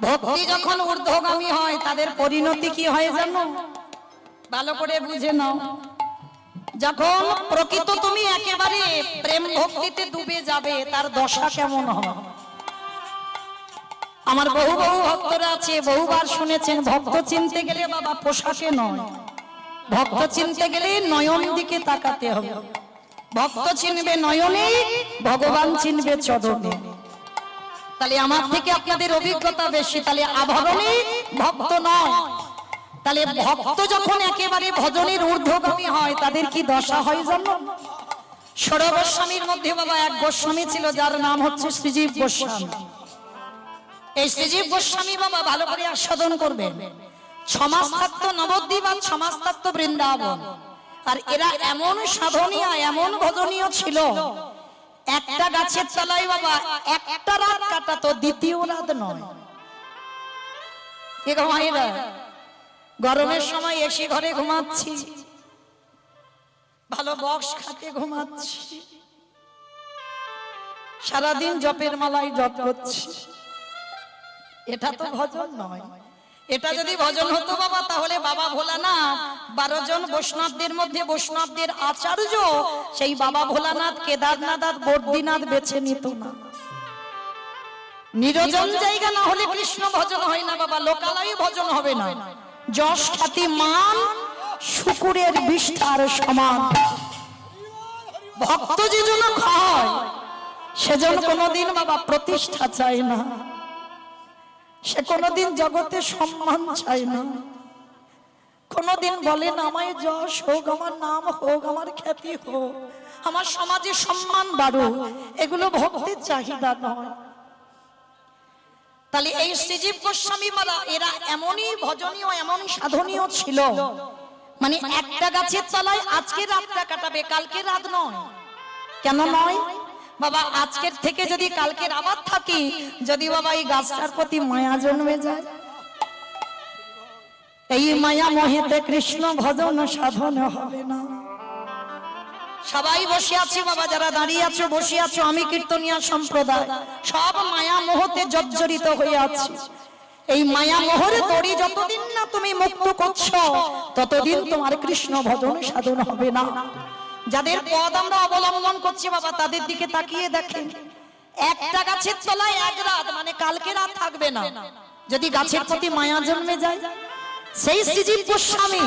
ভক্তি যখন ঊর্ধ্বগামী হয় তাদের পরিণতি কি হয় জানো? ভালো করে বুঝে নাও। যখন প্রকৃত তুমি একেবারে প্রেম ভক্তিতে ডুবে যাবে তার দশা কেমন হবে? আমার বহু বহু ভক্তরা আছে, বহুবার শুনেছেন ভক্ত চিনতে গেলে বাবা পোশাকে নয়, ভক্ত চিনতে গেলে নয়ন দিকে তাকাতে হবে। ভক্ত চিনবে নয়নে, ভগবান চিনবে চরণে। তাহলে আমার থেকে আপনাদের অভিজ্ঞতা বেশি, তাহলে আভরণে ভক্ত নয়। তাহলে ভক্ত যখন একেবারে ভজনের ঊর্ধ্বগামী হয় তাদের কি দশা হয় জানো? ষোড়শ গোস্বামীর মধ্যে বাবা এক গোস্বামী ছিল যার নাম হচ্ছে শ্রীজীব গোস্বামী। এই শ্রীজীব গোস্বামী বাবা ভালো করে আস্বাদন করবেন। ছমাস থাকতো নবদ্বীপ আর ছমাস থাকতো বৃন্দাবন। আর এরা এমন সাধনীয় এমন ভজনীয় ছিল, একটা গাছের তলায় বাবা একটা রাত কাটাতো, দ্বিতীয় রাত নয়। কে ঘুমাইরা? গরমের সময় এসি ঘরে ঘুমাচ্ছি, ভালো বক্স খাতে ঘুমাচ্ছি, সারাদিন জপের মালায় জপ করছি। এটা তো ভজন নয়। এটা যদি ভজন হতো বাবা তাহলে বাবা ভোলানাথ 12 জন বৈষ্ণবদের মধ্যে বৈষ্ণবদের আচার্য সেই বাবা ভোলানাথ কেদারনাথ আর বদ্রীনাথ বেছে নিত না। নিরজন জায়গা না হলে কৃষ্ণ ভজন হয় না বাবা, লোকালয়ে ভজন হবে না। যশ খ্যাতি মান শুকুরের বিষ্ঠার সমান। ভক্ত যে জন খায় সেজন কোনদিন বাবা প্রতিষ্ঠা চায় না, সে কোনদিন জগতে সম্মান চায় না, কোনদিন বলে না আমায় যশ হোক, আমার নাম হোক, আমার খ্যাতি হোক, আমার সমাজে সম্মান বাড়ুক, এগুলো ভক্তির চাহিদা নয়। তাহলে এই শ্রীজীব গোস্বামী মালা এরা এমনই ভজনীয় এমনই সাধনীয় ছিল, মানে একটা গাছের তলায় আজকে রাতটা কাটাবে, কালকে রাত নয়। কেন নয় বাবা? আজকের থেকে যদি কালকের আবার থাকি, যদি বাবা এই গাছটার প্রতি মায়া জন্মে যায়, এই মায়া মোহেতে কৃষ্ণ ভজন সাধন হবে না। সবাই বসে আছে বাবা, যারা দাঁড়িয়ে আছো বসে আছো, আমি কীর্তনিয়া সম্প্রদায় সব মায়া মোহতে জর্জরিত হয়ে আছে। এই মায়া মোহরে দড়ি যতদিন না তুমি মুক্ত করছো ততদিন তোমার কৃষ্ণ ভজন সাধন হবে না। যাদের পদ আমরা অবলম্বন করছি বাবা তাদের দিকে তাকিয়ে দেখেন, একটা গাছের তলায় এক রাত, মানে কালকে রাত থাকবে না। যদি গাছের প্রতি মায়া জন্মে যায়, সেই শ্রীজীব গোস্বামী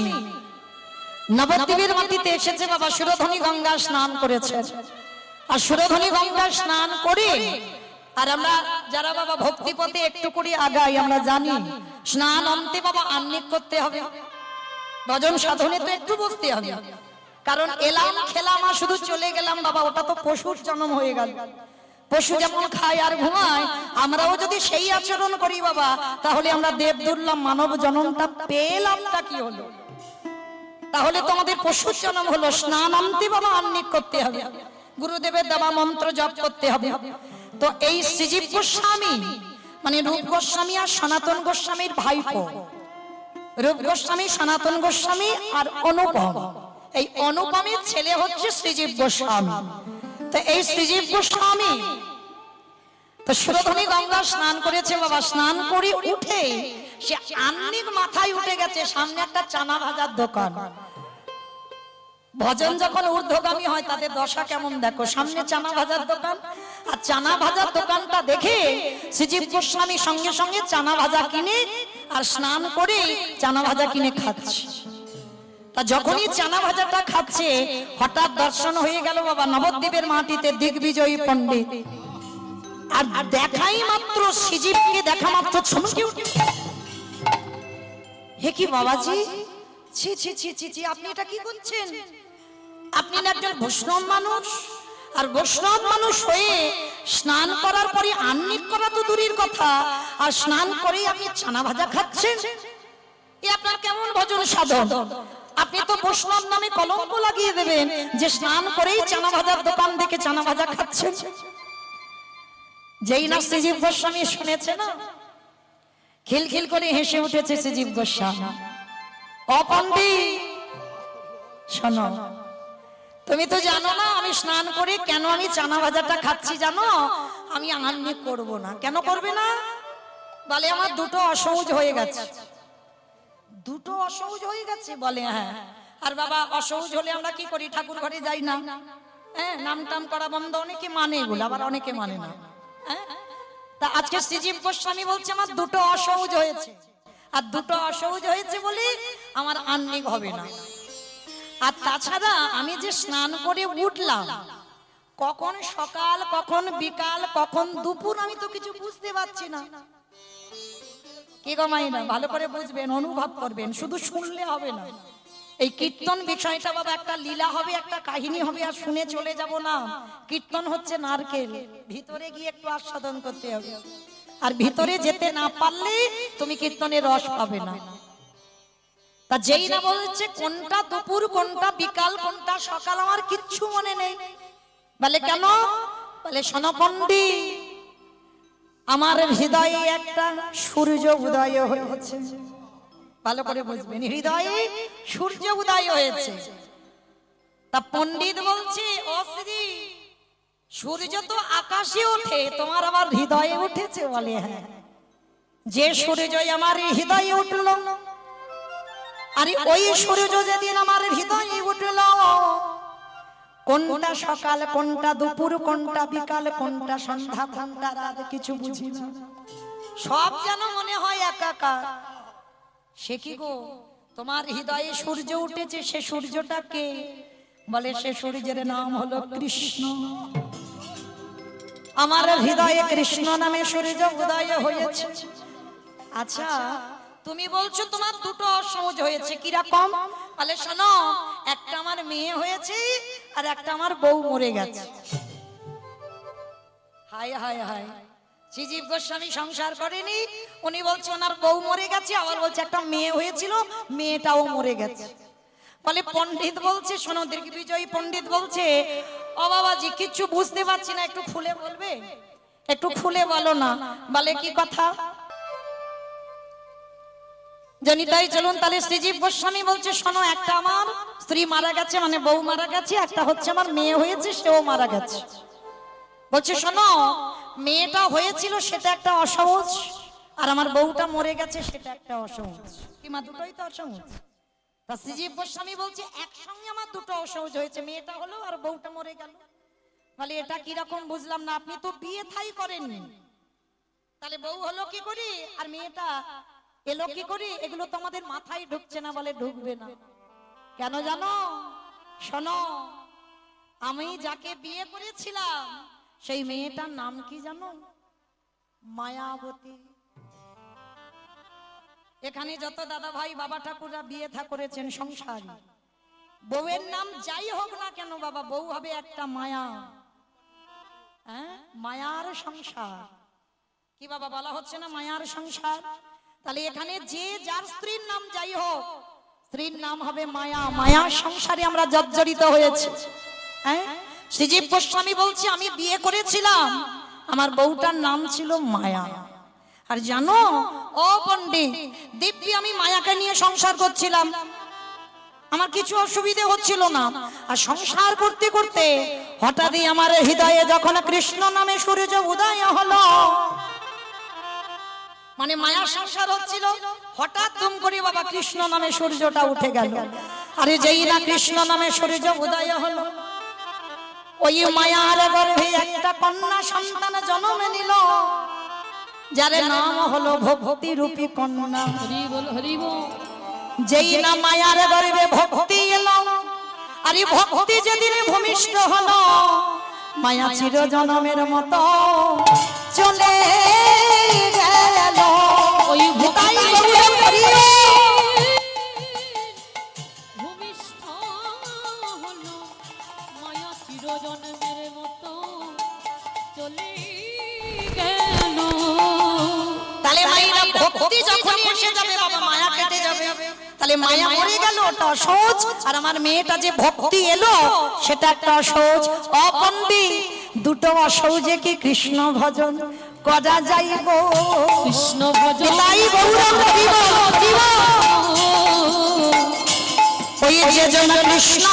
নবদ্বীপের মাটিতে এসেছে বাবা, সুরধনী গঙ্গা স্নান করেছে। আর সুরধনী গঙ্গা স্নান করে আর আমরা যারা বাবা ভক্তি পথে একটু করে আগাই আমরা জানি স্নান অন্তে বাবা আহ্নিক করতে হবে, ভজন সাধনে তো একটু বসতে হবে। কারণ এলাম খেলাম আর শুধু চলে গেলাম বাবা, ওটা তো পশুর জন্ম হয়ে গেল। পশু যেমন খায় আর ঘুমায়, আমরাও যদি সেই আচরণ করি বাবা তাহলে আমরা দেব দুর্লভ মানব জন্মটা পেলামটা কি হলো? তাহলে তো আমাদের পশুর জন্ম হলো। স্নান অন্তে বাবা আহ্নিক করতে হবে, গুরুদেবের দেওয়া মন্ত্র জপ করতে হবে। তো এই শ্রীজীব গোস্বামী মানে রূপ গোস্বামী আর সনাতন গোস্বামীর ভাইপো। রূপ গোস্বামী, সনাতন গোস্বামী আর অনুপম, এই অনুপমের ছেলে হচ্ছে শ্রীজীব গোস্বামী। তো এই শ্রীজীব গোস্বামী তো সুরধনী গঙ্গা স্নান করেছে বাবা, স্নান করে উঠে সে আহ্নিক মাথায় উঠে গেছে, সামনে একটা চানা ভাজার দোকান। ভজন যখন ঊর্ধ্বগামী হয় তাদের দশা কেমন দেখো, সামনে চানা ভাজার দোকান, আর চানা ভাজার দোকানটা দেখে শ্রীজীব গোস্বামী সঙ্গে সঙ্গে চানা ভাজা কিনে আর স্নান করে চানা ভাজা কিনে খাচ্ছে। তা যখনই চানা ভাজাটা খাচ্ছে হঠাৎ দর্শন হয়ে গেল বাবা নবদ্বীপের মাটিতে দিগ্বিজয়ী পণ্ডিত। আর দেখাই মাত্র শ্রীজীবকে দেখা মাত্র চমকে উঠে, হে কি বাবাজি, ছি ছি ছি ছি ছি, আপনি এটা কি করছেন? আপনি না একজন বৈষ্ণব মানুষ, আর বৈষ্ণব মানুষ হয়ে স্নান করার পরে আহ্নিক করা তো দূরের কথা, আর স্নান করেই আপনি চানা ভাজা খাচ্ছেন, এ আপনার কেমন ভজন সাধন? আপনি তো বৈষ্ণব নামে কলঙ্ক লাগিয়ে দেবেন যে স্নান করেই চানা ভাজার দোকান থেকে চানা ভাজা খাচ্ছেন। যেই না শ্রীজীব গোস্বামী শুনেছে না, খিলখিল করে হেসে উঠেছে শ্রীজীব গোস্বামী। অপণ্ডিত শোনো, তুমি তো জানো না আমি স্নান করে কেন আমি চানা ভাজাটা খাচ্ছি জানো? আমি আহ্নিক করব না। কেন করবে না? বলে আমার দুটো অসহজ হয়ে গেছে। দুটো অসহজ হয়ে গেছে? বলে হ্যাঁ। আর বাবা অসহজ হলে আমরা কি করি? ঠাকুর ঘরে যাই না? হ্যাঁ, নাম টাম করা বন্ধ। অনেকে মানে এগুলো, আবার অনেকে মানে না। হ্যাঁ, তা আজকে শ্রীজীব গোস্বামী বলছে আমার দুটো অসহজ হয়েছে, আর দুটো অসহজ হয়েছে বলে আমার আহ্নিক হবে না। আর তাছাড়া আমি যে স্নান করে উঠলাম, কখন সকাল, কখন বিকাল, কখন দুপুর, আমি তো কিছু বুঝতে পারছি না। কি গো মাইনা, ভালো করে বুঝবেন, অনুভব করবেন, শুধু শুনলে হবে না। এই কীর্তন বিষয়টা বাবা একটা লীলা হবে, একটা কাহিনী হবে, আর শুনে চলে যাব না। কীর্তন হচ্ছে নারকেল, ভিতরে গিয়ে একটু আস্বাদন করতে হবে। আর ভিতরে যেতে না পারলে তুমি কীর্তনের রস পাবে না। তা যেই না বলছে কোনটা দুপুর, কোনটা বিকাল, কোনটা সকাল, আমার কিচ্ছু মনে নেই। বলে কেন? বলে শোনো পণ্ডিত, আমার হৃদয়ে একটা সূর্য উদয় হয়েছে। ভালো করে বুঝবেন, হৃদয়ে সূর্য উদয় হয়েছে। তা পণ্ডিত বলছে ও শ্রী, সূর্য তো আকাশে ওঠে, তোমার আবার হৃদয়ে উঠেছে? বলে হ্যাঁ। যে সূর্য আমার হৃদয়ে উঠলো, আরে ওই সূর্য যেদিন আমার হৃদয়ে উঠলো, কোনটা সকাল, কোনটা দুপুর, কোনটা বিকাল, কোনটা সন্ধ্যা, কোনটা রাত, কিছু বুঝি না। সব যেন মনে হয় একাকার। সে কি গো, তোমার হৃদয়ে সূর্য উঠেছে, সে সূর্যটা কে? বলে সে সূর্যের নাম হলো কৃষ্ণ। আমার হৃদয়ে কৃষ্ণ নামে সূর্য উদয় হয়েছে। আচ্ছা, তুমি বলছো তোমার দুটো অসহজ হয়েছে, কিরকম? বলে শোনো, একটা আমার মেয়ে হয়েছে, আর একটা আমার বউ মরে গেছে। হায় হায় হায়, শ্রীজীব গোস্বামী সংসার করেনি, উনি বলছে ওনার বউ মরে গেছে, আবার বলছে একটা মেয়ে হয়েছিল, মেয়েটাও মরে গেছে। বলে পণ্ডিত বলছে, শোনো, দিগ্বিজয়ী পণ্ডিত বলছে, ও বাবাজি কিচ্ছু বুঝতে পারছি না, একটু খুলে বলবে, একটু খুলে বলো না। বলে কি কথা জানি, তাই চলুন তাহলে। শ্রীজীব গোস্বামী বলছে শোনো, একটা আমার স্ত্রী মারা গেছে, মানে বউ মারা গেছে, একটা হচ্ছে আমার মেয়ে হয়েছে, সেও মারা গেছে। বলছে শোনো, মেয়েটা হয়েছিল সেটা একটা অসহজ, আর আমার বউটা মরে গেছে সেটা একটা অসহজ। কি মা, দুটোই তো অসহজ। তা শ্রীজীব গোস্বামী বলছে একসঙ্গে আমার দুটো অসহজ হয়েছে, মেয়েটা হলো আর বউটা মরে গেল। বলে এটা কিরকম বুঝলাম না, আপনি তো বিয়ে থাই করেননি, তাহলে বউ হলো কি করে আর মেয়েটা এলো কি করে? এগুলো তো আমাদের মাথায় ঢুকছে না। বলে ঢুকবে না কেন জানো? শোনো, আমি যাকে বিয়ে করেছিলাম সেই মেয়েটার নাম কি জানো? মায়াবতী। এখানে যত দাদা ভাই বাবা ঠাকুররা বিয়ে থা করেছেন সংসারী, বউয়ের নাম যাই হোক না কেন বাবা, বউ হবে একটা মায়া। হ্যাঁ, মায়ার সংসার। কি বাবা বলা হচ্ছে না মায়ার সংসার? তাহলে এখানে যে যার স্ত্রীর নাম যাই হোক, স্ত্রীর নাম হবে মায়া। মায়ার সংসারে আমরা জর্জরিত হয়েছে। হ্যাঁ, শ্রীজীব গোস্বামী বলছে আমি বিয়ে করেছিলাম, আমার বউটার নাম ছিল মায়া। আর জানো ও পণ্ডিত, দিব্যি আমি মায়াকে নিয়ে সংসার করছিলাম, আমার কিছু অসুবিধে হচ্ছিল না। আর সংসার করতে করতে হঠাৎই আমার হৃদয়ে যখন কৃষ্ণ নামে সূর্য উদয় হলো, মানে মায়া সংসার হচ্ছিল, হঠাৎ দুম করে বাবা কৃষ্ণ নামে সূর্যটা উঠে গেল। আরে যেই না কৃষ্ণ নামে সূর্য উদয় হলো, ওই মায়ার গর্ভে একটা কন্যা সন্তান জন্ম নিল, যার নাম হলো ভক্তি রূপী কন্যা। হরি বল হরি বল। যেই না মায়ার গর্ভে ভক্তি এলো, আরে ভক্তি যেদিন ভূমিষ্ঠ হলো, মায়া চির জনমের মতো চলে গেল। ওই ভক্তি ভূমিষ্ঠ হলো, মায়া চির জনমের মতো চলে গেল। তাহলে মায়েরা ভক্তি যখন এসে যাবে বাবা, মায়া কেটে যাবে। তাহলে মায়া মরে গেল, ওটা অসহজ, আর আমার মেয়েটা যে ভক্তি এলো সেটা একটা অসহজ। অপণ্ডিত, দুটো অসহজে কি কৃষ্ণ ভজন করা যাইব? কৃষ্ণ ভজন তাই গৌরব দিব দিব। ওই যে জন কৃষ্ণ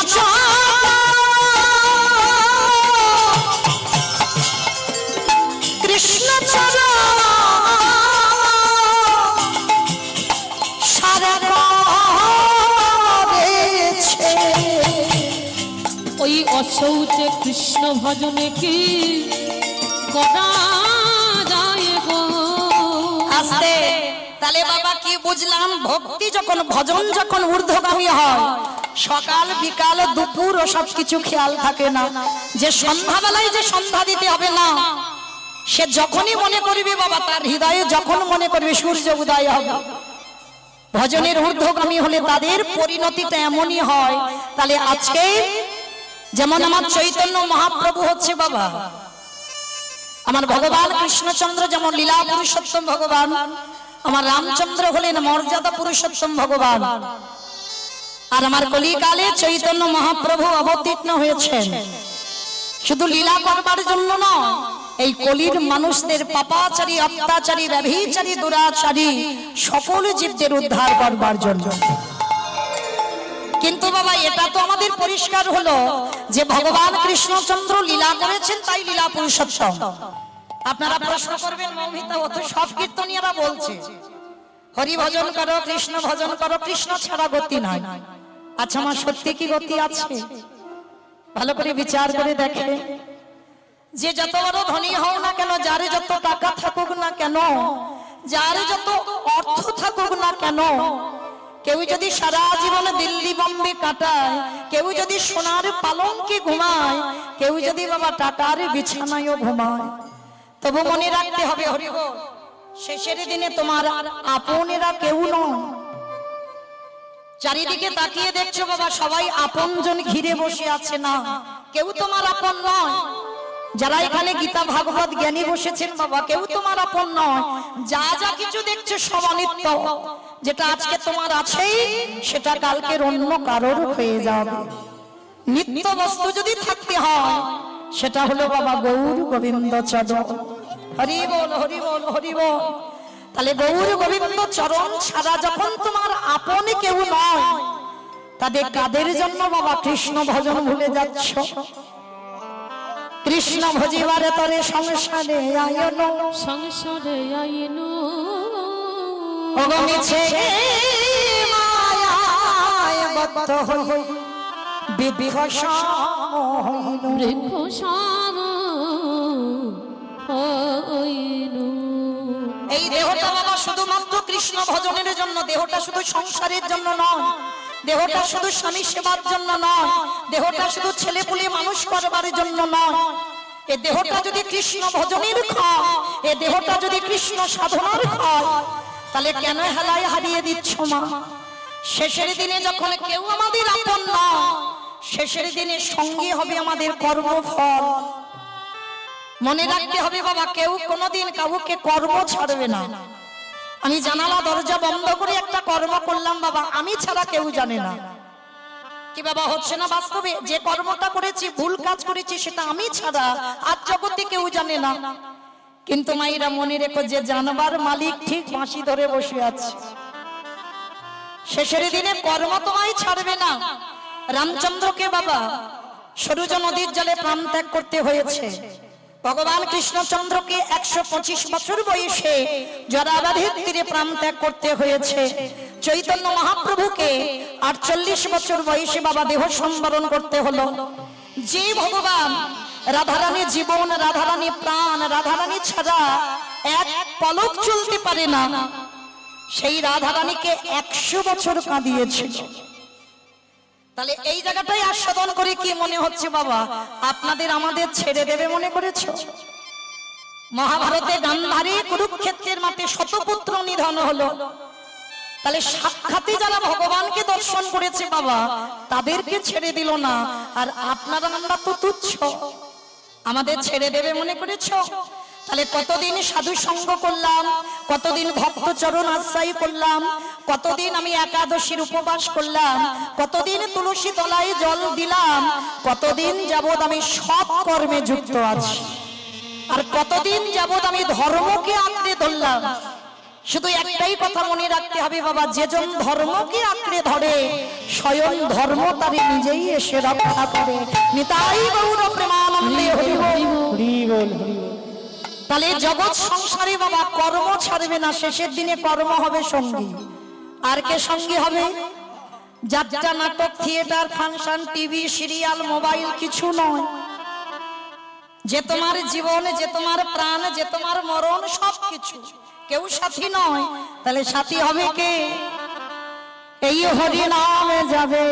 কৃষ্ণ চরণ শৌচে কৃষ্ণ ভজনে কি করা যায় গো। আস্তে তাহলে বাবা কি বুঝলাম, ভক্তি যখন ভজন যখন ঊর্ধ্বগামী হয়, সকাল বিকাল দুপুর ও সবকিছু খেয়াল থাকে না, যে সন্ধ্যাবেলায় যে সন্ধ্যা দিতে হবে না, সে যখনই মনে করবে বাবা, তার হৃদয়ে যখন মনে করবে সূর্য উদয় হবে। ভজনের ঊর্ধ্বগামী হলে তাদের পরিণতিটা এমনই হয়। তাহলে আজকে যেমন আমার চৈতন্য মহাপ্রভু হচ্ছে বাবা, আমার ভগবান কৃষ্ণচন্দ্র যেমন লীলা পুরুষোত্তম ভগবান, আমার রামচন্দ্র হলেন মর্যাদা পুরুষোত্তম ভগবান, আর আমার কলিকালে চৈতন্য মহাপ্রভু অবতীর্ণ হয়েছেন শুধু লীলা করবার জন্য নয়, এই কলির মানুষদের পাপাচারী, অত্যাচারী, ব্যভিচারী, দুরাচারী সকল জীবদের উদ্ধার করবার জন্য। কিন্তু বাবা এটা তো আমাদের পরিষ্কার হলো যে ভগবান কৃষ্ণচন্দ্র লীলা করেছেন, তাই লীলা পুরুষোত্তম। আপনারা প্রশ্ন করবেন, মৌমিতা ও তো সব কীর্তনীয়রা বলছে হরি ভজন করো, কৃষ্ণ ভজন করো, কৃষ্ণ ছাড়া গতি নাই। আচ্ছা, আমার সত্যি কি গতি আছে? ভালো করে বিচার করে দেখে, যে যত বড় ধনী হও না কেন, যার যত টাকা থাকুক না কেন, যার যত অর্থ থাকুক না কেন, কেউ যদি সারা জীবন দিল্লি বম্বে কাটায়, কেউ যদি সোনার পালঙ্কে ঘুমায়, কেউ যদি বাবা টাকার বিছানায়ও ঘুমায়, তবু মনে রাখতে হবে হরিবল, শেষের দিনে তোমার আপনেরা কেউ নয়। চারিদিকে তাকিয়ে দেখছো বাবা, সবাই আপনজন ঘিরে বসে আছে, না কেউ তোমার আপন নয়। যারা এখানে গীতা ভাগবত জ্ঞানী বসেছেন বাবা, কেউ তোমার আপন নয়। যা যা কিছু দেখছো সব অনিত্য। যেটা আজকে তোমার আছেই, সেটা কালকের অন্য কারোর হয়ে যাবে। নিত্য বস্তু যদি থাকতে হয়, সেটা হলো বাবা গৌর গোবিন্দ চরণ। হরি বল, হরি বল, হরি বল। তাহলে গৌর গোবিন্দ চরণ ছাড়া যখন তোমার আপন কেউ নয়, তাদের কাদের জন্য বাবা কৃষ্ণ ভজন ভুলে যাচ্ছ? কৃষ্ণ ভজিবারে তরে সংসারে আয়ন, সংসারে আইনু অগমিছে মায়ায় বদ্ধ হই বিভীষণ হইনু। বৃক্ষসাম হইনু। এই দেহটা বাবা শুধুমাত্র কৃষ্ণ ভজনের জন্য, দেহটা শুধু সংসারের জন্য নয়, দেহটা শুধু স্বামী সেবার জন্য নয়, দেহটা শুধু ছেলে পুলে মানুষ করবার জন্য নয়। এ দেহটা যদি কৃষ্ণ ভজনের খায়, এ দেহটা যদি কৃষ্ণ সাধনার খায়, তাহলে কেন হেলায় হারিয়ে দিচ্ছ মা? শেষের দিনে যখন কেউ আমাদের আপন নয়, শেষের দিনে সঙ্গী হবে আমাদের কর্মফল। মনে রাখতে হবে বাবা, কেউ কোনোদিন কাউকে কর্ম ছাড়বে না। আমি জানালা দরজা বন্ধ করে একটা কর্ম করলাম বাবা, আমি ছাড়া কেউ জানে না। কি বাবা হচ্ছে না বাস্তবে? যে কর্মটা করেছি, ভুল কাজ করেছি, সেটা আমি ছাড়া আজ জগতে কেউ জানে না। কিন্তু মাইরা মনে রেখো, যে জানবার মালিক ঠিক বাঁশি ধরে বসে আছে। শেষের দিনে কর্ম তোমায় ছাড়বে না। রামচন্দ্রকে বাবা সরুজ নদীর জলে প্রাণ ত্যাগ করতে হয়েছে। ভগবান কৃষ্ণচন্দ্রকে 125 বছর বয়সে জরাবাধের তীরে প্রাণ ত্যাগ করতে হয়েছে। চৈতন্য মহাপ্রভুকে 48 বছর বয়সে বাবা দেহ সম্বরণ করতে হলো। যে ভগবান রাধারানী জীবন, রাধারানী প্রাণ, রাধারানী ছাড়া এক পলক চলতে পারে না, সেই রাধারানীকে 100 বছর কাঁদিয়েছিল। তাহলে এই জায়গাটাই আস্বাদন করে কি মনে হচ্ছে বাবা, আপনাদের আমাদের ছেড়ে দেবে মনে করেছো? মহাভারতে গান্ধারী কুরুক্ষেত্রের মাঠে শতপুত্র নিধন হলো। তাহলে সাক্ষাতে যারা ভগবানকে দর্শন করেছে বাবা, তাদেরকে ছেড়ে দিল না। আর আপনারা আমরা তো তুচ্ছ, আমাদের ছেড়ে দেবে মনে করেছো? তাহলে কতদিন সাধু সঙ্গ করলাম, কতদিন ভক্ত চরণ আশ্রয় করলাম, কতদিন আমি একাদশীর উপবাস করলাম, কতদিন তুলসী তলায় জল দিলাম, কতদিন যাবৎ আমি সৎ কর্মে যুক্ত আছি, আর কতদিন যাবৎ আমি ধর্মকে আঁকড়ে ধরলাম। শুধু একটাই কথা মনে রাখতে হবে বাবা, যেজন ধর্মকে আঁকড়ে ধরে স্বয়ং ধর্ম তারে নিজেই এসে রক্ষা করে। নিতাই গৌর প্রেমানন্দে হরি বল, হরি বল, হরি বল। তাহলে জগৎ সংসারে বাবা কর্ম ছাড়বে না, শেষের দিনে কর্ম হবে সঙ্গী। আর কে সঙ্গী হবে? যাত্রা, নাটক, theatre, function, TV, serial, mobile কিছু নয়। যে তোমার জীবন, যে তোমার প্রাণ, যে তোমার মরণ, সব কিছু। কেউ সাথী নয়, তাহলে সাথী হবে কে? এই হরি নামে যাবে।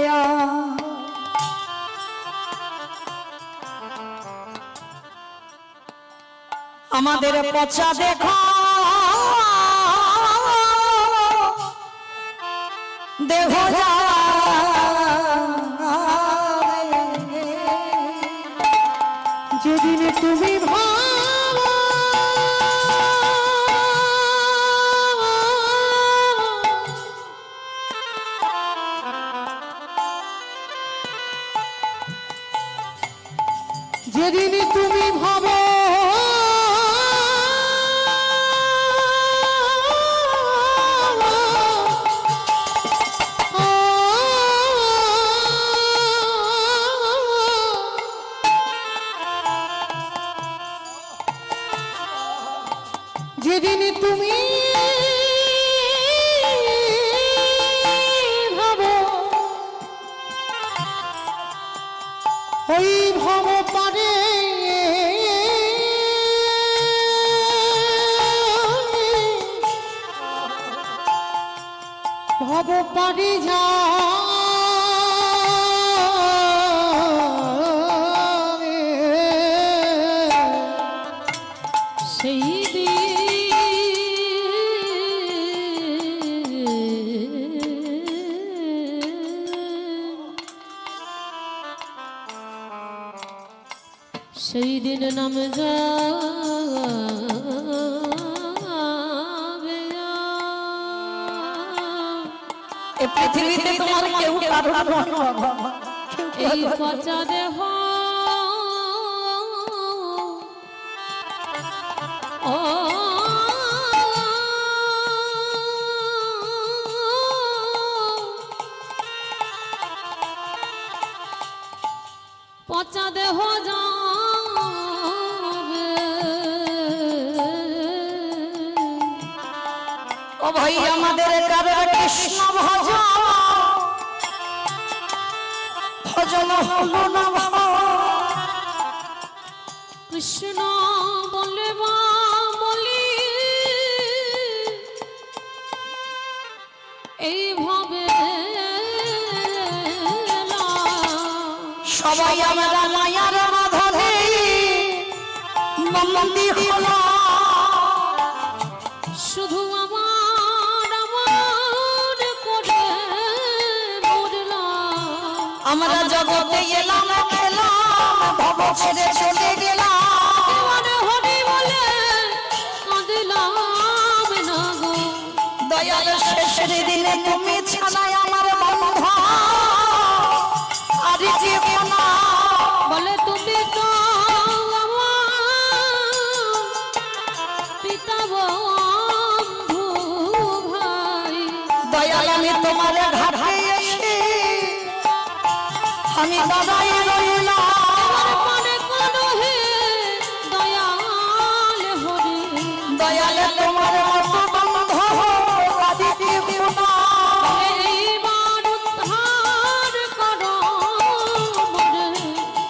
আমাদের পচা দেখো দেহ যেদিন তুমি যেদিন তুমি ভাবো যেদিন তুমি ভাবো ওই ভব পারে ভব পারে যা সেই সেই দিন নাম যাবে। এ পৃথিবীতে তোমার কেউ কারণ নয় বাবা। এই পচা দেহ ও পচা দেহ যাবে। ও ভাই আমাদের কারণ কৃষ্ণ ভজন ভজন হলো না। কৃষ্ণ বলে বা বলি এইভাবে সবাই আমরা মায়ার বাঁধনে বন্দী হলো। শুধু আমার আমার করে মরলাম। আমরা জগতে এলাম খেলাম ভব ছেড়ে চলে গেলাম। মনে হরি বলে কাঁদলাম না গো। দয়াল শেষের দিনে তুমি ছাড়াই আমার বন্ধ আর জীবন। বলে তুমি তো আমার পিতা বন্ধু ভাই। দয়াল আমি তোমার ঘাটে এসে আমি দাদাই রইলাম। মনে করো হে দয়াল হরি। দয়াল তোমার মতো বন্ধ আদি জীবন। এইবার উদ্ধার করো মোরে।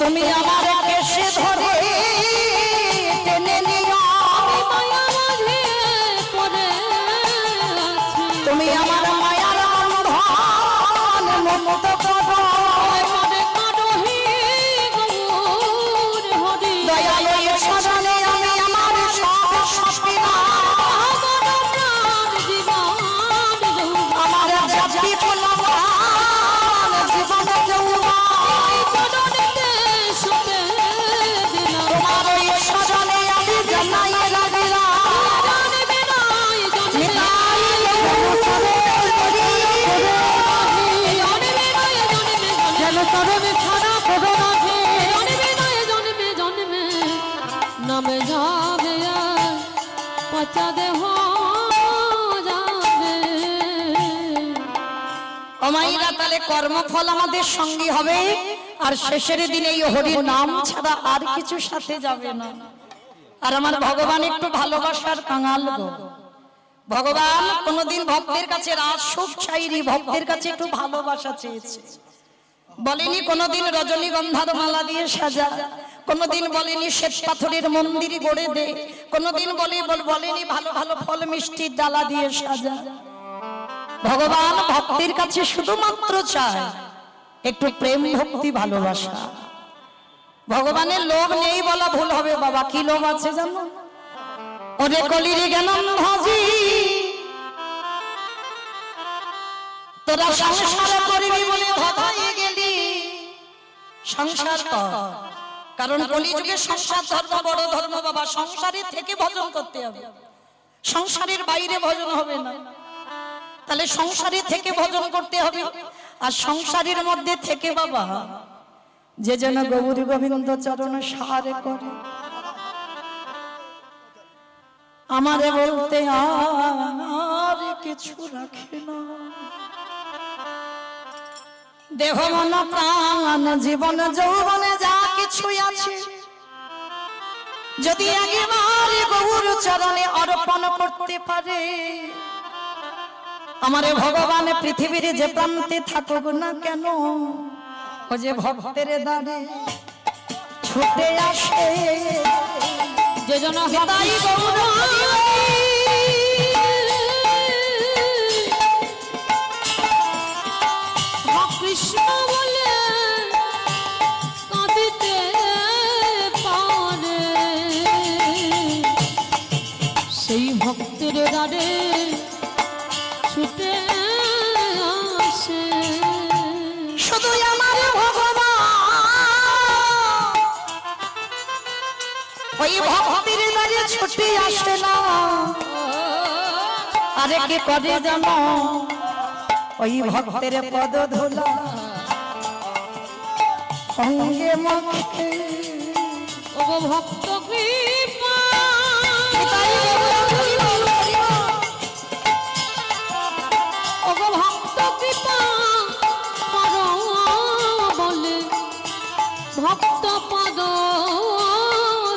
তুমি আমার কেশে ধরে টেনে নিও। আমি মায়া মাঝে পড়ে আছি। তুমি আমার মায়ার বন্ধন মুক্ত করো। মনে করো হে গৌর হরি। দয়াল এই শরণে আমি আমার সব সপিনা আমার প্রাণ জীবন যৌবন। আমার জাতি ফুলবান জীবন যৌবন। এই চরণেতে শুতে দিলাম। তোমার এই শরণে আমি জানাই লাগিলাম। জানবে নাই জন্মে। নিতাই গুরুচরণে করি জন্মে নাই জন্মে যেন চরণে ছাড়া করো না যে। জন্মে নাই জন্মে জন্মে নামে যাবে আর পচা দেহ যাবে। অমাইরা তাহলে কর্মফল আমাদের সঙ্গী হবে আর শেষের দিনে এই হরির নাম ছাড়া আর কিছু সাথে যাবে না। আর আমার ভগবান একটু ভালোবাসার কাঙাল গো। ভগবান কোনদিন ভক্তের কাছে রাজ সুখ চাইনি, ভক্তের কাছে একটু ভালোবাসা চেয়েছে। বলেনি কোনদিন রজনীগন্ধার মালা দিয়ে সাজা, কোনদিন বলেনি শ্বেত পাথরের মন্দির গড়ে দে, কোনদিন বলেনি ভালো ভালো ফল মিষ্টির ডালা দিয়ে সাজা। ভগবান ভক্তের কাছে শুধুমাত্র চায় একটু প্রেম ভক্তি ভালোবাসা। ভগবানের লোভ নেই বলা ভুল হবে বাবা, কি লোভ আছে জানো? ওরে কলির জ্ঞানম ভাজি তোরা সংসার করবি বলে ভাবাই গেলি, সংসার কর। কারণ কলিযুগে সংসার ধর্ম বড় ধর্ম বাবা। সংসারের থেকে ভজন করতে হবে, সংসারের বাইরে ভজন হবে না। তাহলে সংসারের থেকে ভজন করতে হবে। আর সংসারের মধ্যে থেকে বাবা যে যেন গৌর গোবিন্দ চরণ সারে করে, আমারে বলতে আর কিছু রাখে না। দেহ মন প্রাণ জীবন যৌবনে যা কিছু আছে যদি একেবারে গৌর চরণে অর্পণ করতে পারে, আমারে ভগবান পৃথিবীর যে প্রান্তে থাকুক না কেন, ও যে ভক্তের দ্বারে ছুটে আসে যে জন তাই গৌর কৃষ্ণ বলে কাঁদিতে পারে, সেই ভক্তের দ্বারে ছুটে আসে। শুধু আমার ভগবান ওই ভক্তির দ্বারে ছুটে আসে না, আরে কি করে জানো? ওই ভক্তের পদ ধুলা অঙ্গে মাখে। ও ভক্ত কৃপা ও ভক্ত কৃপা করো বলে ভক্ত পদ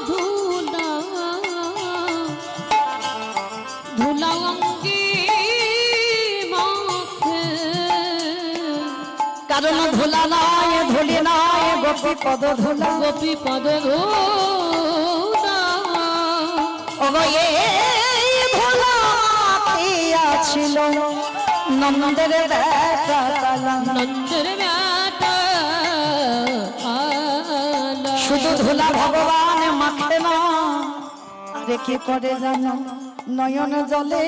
ধুলা ধুলা অঙ্গে মাখে। কারণ ধুলা নয় ধুলি নয় গোপী পদ ধুলা, গোপী পদ ধুলা ওগো এই ধুলা ছিল নন্দের বেটা কালা। নন্দের বেটা কালা। শুধু ধুলা ভগবান মাখে না, আরে কি করে জানো? নয়ন জলে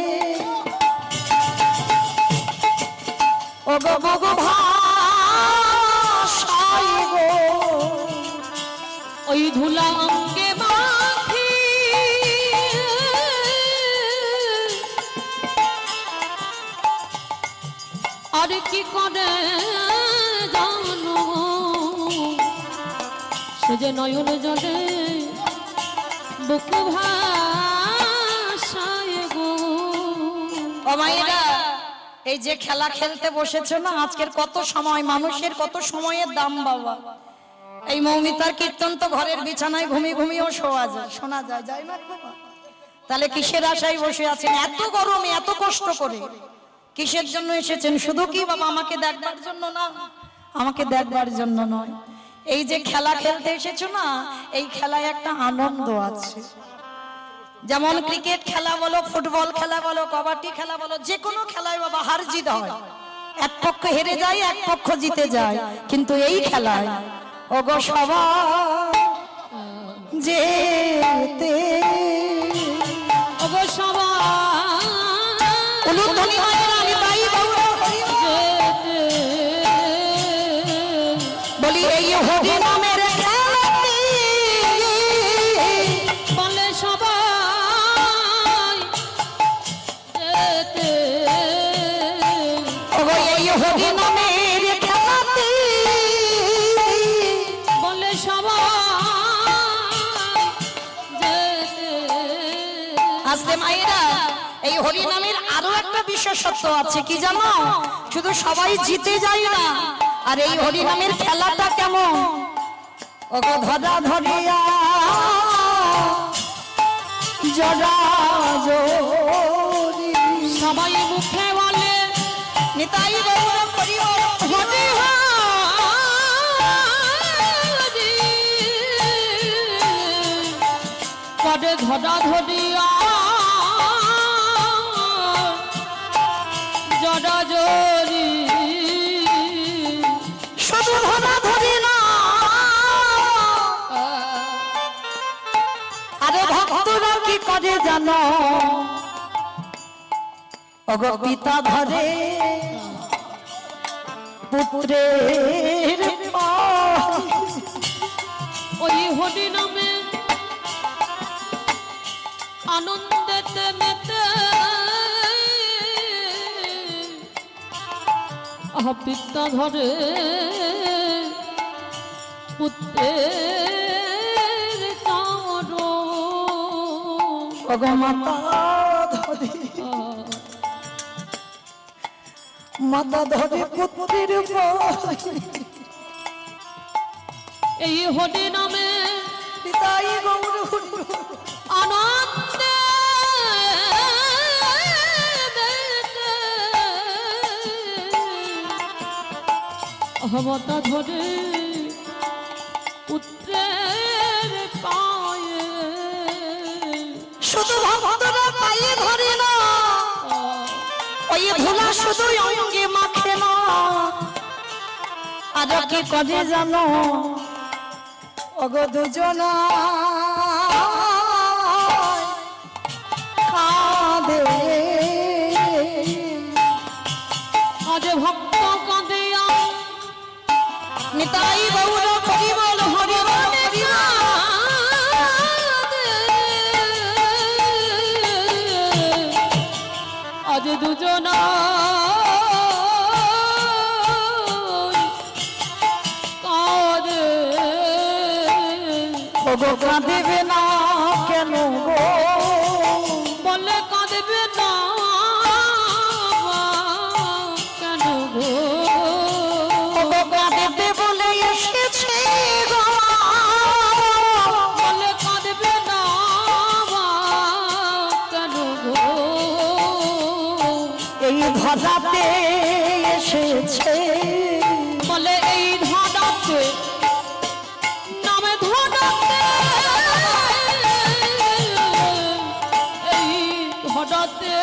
ওগো গো ভাষাই গো, ওই ধুলা অঙ্গে মাখি আর কি করে জানো? সে যে নয়ন জলে বুক ভাষায় গো। ও মায়েরা, এই যে খেলা খেলতে বসেছো না, আজকের কত সময়, মানুষের কত সময়ের দাম বাবা। এই মৌমিতার কীর্তন তো ঘরের বিছানায় ঘুমিয়ে ঘুমিয়েও শোয়া যায়, শোনা যায়, যায় না বাবা? তাহলে কিসের আশায় বসে আছেন এত গরমে এত কষ্ট করে? কিসের জন্য এসেছেন? শুধু কি বাবা আমাকে দেখবার জন্য না, আমাকে দেখবার জন্য নয়। এই যে খেলা খেলতে এসেছো না, এই খেলায় একটা আনন্দ আছে। যেমন ক্রিকেট খেলা বলো, ফুটবল খেলা বলো, কবাডি খেলা বলো, যে কোনো খেলায় বাবা হার জিত হয়, এক পক্ষ হেরে যায় এক পক্ষ জিতে যায়। কিন্তু এই খেলায় ওগো সবাই যেতে ওগো সবাই উলুধ্বনি হয় না, আমি তাই বলবো। যেতে বলি এই হরি নামের খেলাতে বলে সবাই যেতে ওগো এই হরি নামের খেলাতে বলে সবাই যেতে। আজকে মায়েরা এই হরি নামের আরো একটা বিশেষত্ব আছে, কি জানো? শুধু সবাই জিতে যায় না, আর এই হরি নামের খেলাটা কেমন? ওগো ধরা ধরিয়া জরা জরি মুখে বলে নিতাই গৌর হরিবল হরি হরি পদে ধরা ধরিয়া জড়া জড়ি শুধু ধরা ধরি না আরে ভক্তরা কি করে জানো ওগো পিতা ধরে পুত্রের পায়। ওই হরি নামে আনন্দেতে মেতে পিতা ধরে পুত্রের চরণ ওগো মাতা ধরে মাতা ধরে পুত্রের পায়। এই হরি নামে পিতাই গৌর হরিবল আনন্দে মাতা ধরে পুত্রের পায়ে শুধু ভক্তরা পায়ে ধরে না ওই ধুলা শুধু অঙ্গে মাখে না আর কি করে জানো ওগো দুজনা কাঁদে আজ ভক্ত কাঁদিয়া নিতাই গৌর হরিবল হরিবল হরিবল আজ দুজনা কাঁদে ওগো কাঁদিবে না কেন গো বলে কাঁদবে না কেন গো ওগো কাঁদিবে বলে এসেছে গো বলে কাঁদবে না কেন গো এই ধরাতে এসেছে বলে এই ধরাতে নামে ধরাতে এই ধরাতে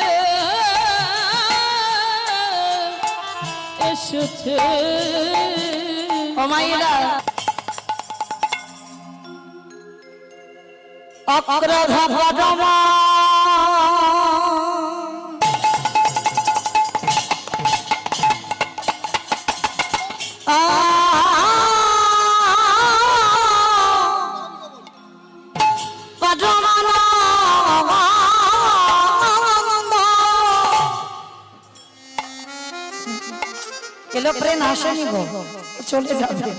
এসেছে ও মাইরা অক্রধ পরমা এলো প্রেম আসেনি গো চলে যাবে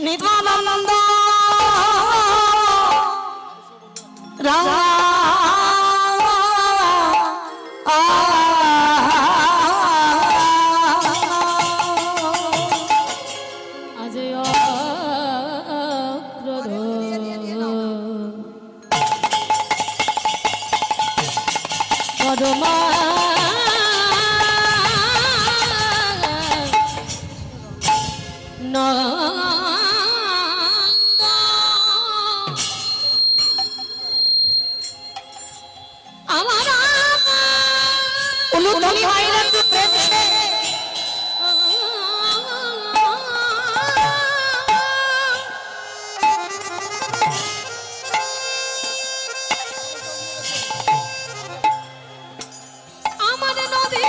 নিত্যানন্দ আজ অক্রধ পরমা আমার উলুধ্বনি ভাইরা তো পেয়েছে আমার নদী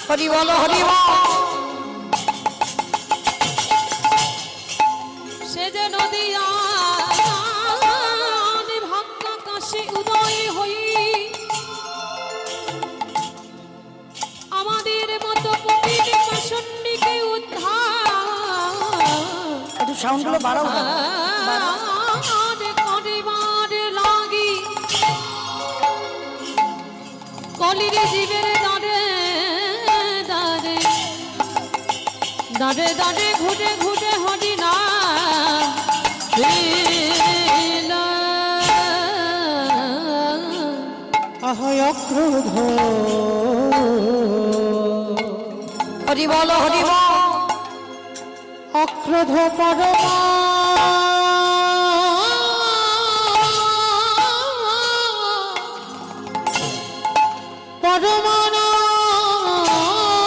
হরি বল হরি বল সে যে নদিয়া ভাগ্য কাশি উদয় হই আমাদের মতো পতিত পাষণ্ডিকে উদ্ধার একটু সাউন্ডগুলো বাড়াও না। করিবার লাগি কলির জীবের দাঁড়ে দাঁড়ে দাঁড়ে দাঁড়ে ঘুটে ঘুটে হরি না আহায় অক্রোধ হরি বল হরি বল। অক্রোধ পরমা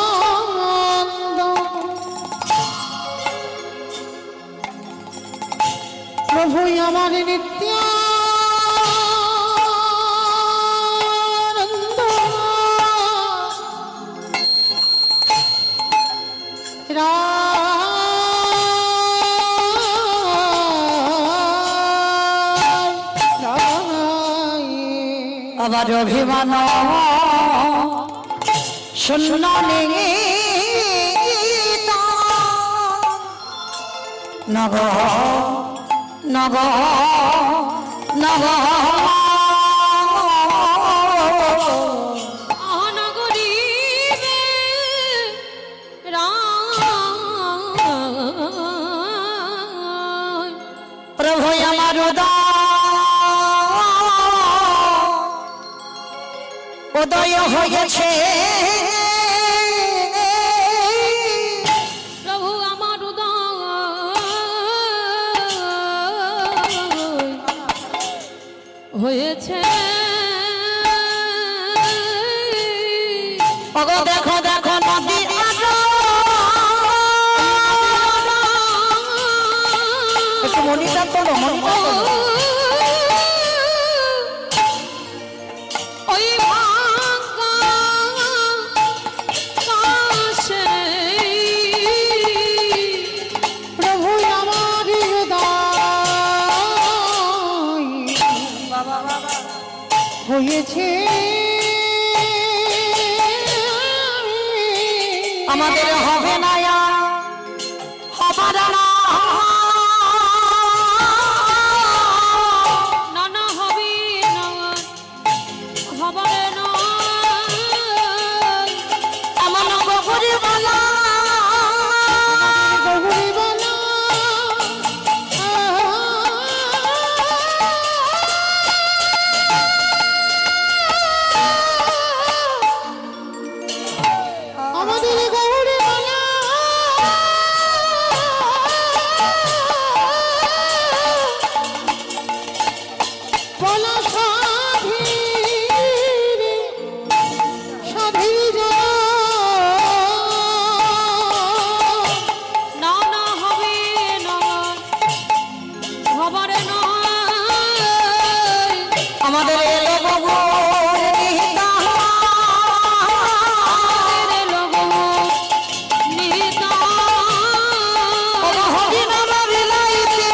পরমানন্দ প্রভু আমার নিত্যানন্দ আবার অভিমান শূন্য নগ নগ নগ নগরী প্রভু আমার উদয় হয়েছে প্রভু আমার হয়েছে ওগো দেখো দেখো নদী একটু মনিটা তোলো মনিটা তোলো ওই ভাঙা কাশে প্রভু আমার হৃদয় হয়েছে আমাদের হবে না আর হবার না নানা হবি না হবারে না এমন গহরি বালা গৌরীবালা আমাদের গৌরীবালা বলা সাধীর নানা হবি না হবারে না আমাদের এলো গগর নিহিতা আমাদের লোক নিহিতা ওগো হরি নাম বিলাইতে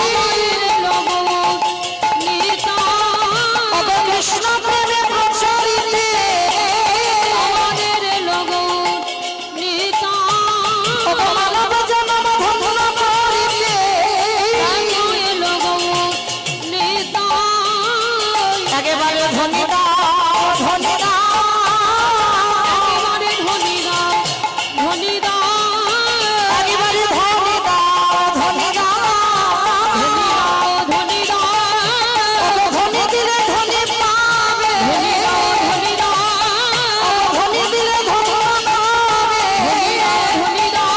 আমাদের লোক নিহিতা ওগো কৃষ্ণ প্রেমে প্রচারিতে আমাদের লোক নিহিতা ওগো মানব জন্ম ধন্য করিতে আমাদের লোক নিহিতা একেবারে ধনী দাও ধনী দাও একেবারে ধনী দাও ধনী দাও একেবারে ধনী দাও ধনী দাও ধনী দাও ওগো ধনী দিলে ধনী পাবে ধনী দাও ধনী দাও ধনী দিলে ধন্য পাবে ধনী দাও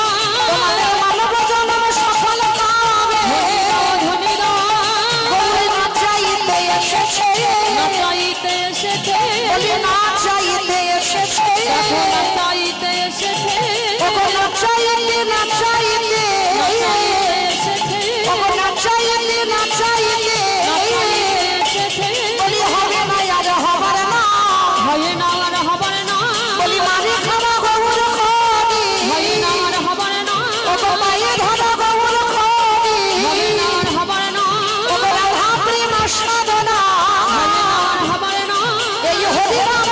তোমাদের মানব জন্ম সফল পাবে ধনী দাও গৌরী না চাইতে এসেছে নাচাইতে এসেছে বলি না চাইতে এসেছে দেখো নাচাইতে এসেছে ওগো না চাইতে না চাইতে নাচাইতে এসেছে ওগো না চাইতে না চাইতে নাচাইতে এসেছে বলি হবে না আর হবার না হয় না আর হবারে না বলি মারি খাওয়া গৌর খড়ি হয় না আর হবারে না ওগো মায়ে ধরা গৌর খড়ি হয় না আর হবারে না ওগো রাধা প্রেম সাধনা হয় না আর হবারে না এই হরি নাম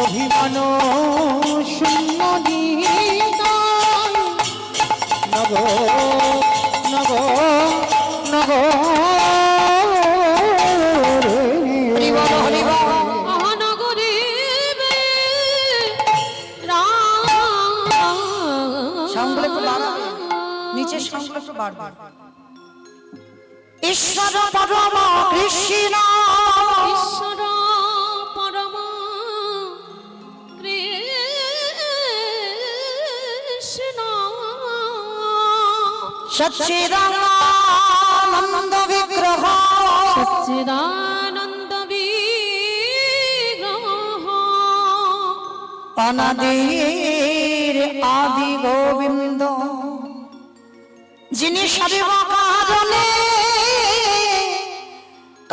অভিমান শূন্য নিতাই নগ নগ নগ হরি বল হরি বল। মহানগরী সাউন্ডগুলো একটু বাড়াবে, নিচে সাউন্ডগুলো একটু বাড়বে। ঈশ্বর পরম কৃষ্ণ ঈশ্বর পরম কৃষ্ণ সচ্চিদানন্দ বিগ্রহ সচ্চিদানন্দ বিগ্রহ অনাদির আদি গোবিন্দ, যিনি সর্ব কারণে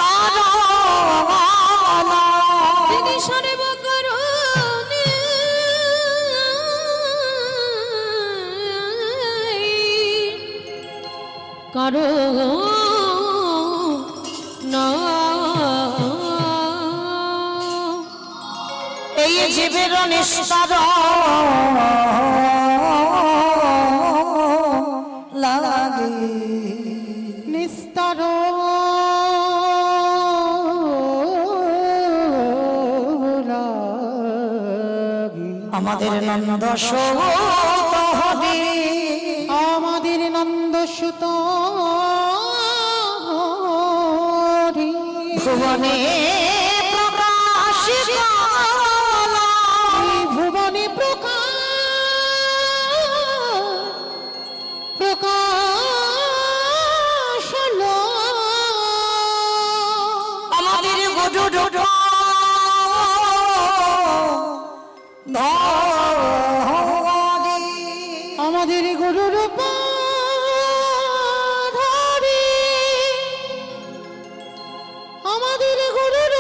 কারণ, তিনি সর্বকারণে কারণ এই জীবের নিস্তার লাগে নিস্তার লাগি আমাদের নন্দ সৌত হবে আমাদের নন্দ সুত হরি ভুবনে প্রকাশ কালা। ভুবনে প্রকাশ হলো আমাদের গরুর ধরি, আমাদের গুরুর ধরি আমাদের গুরুর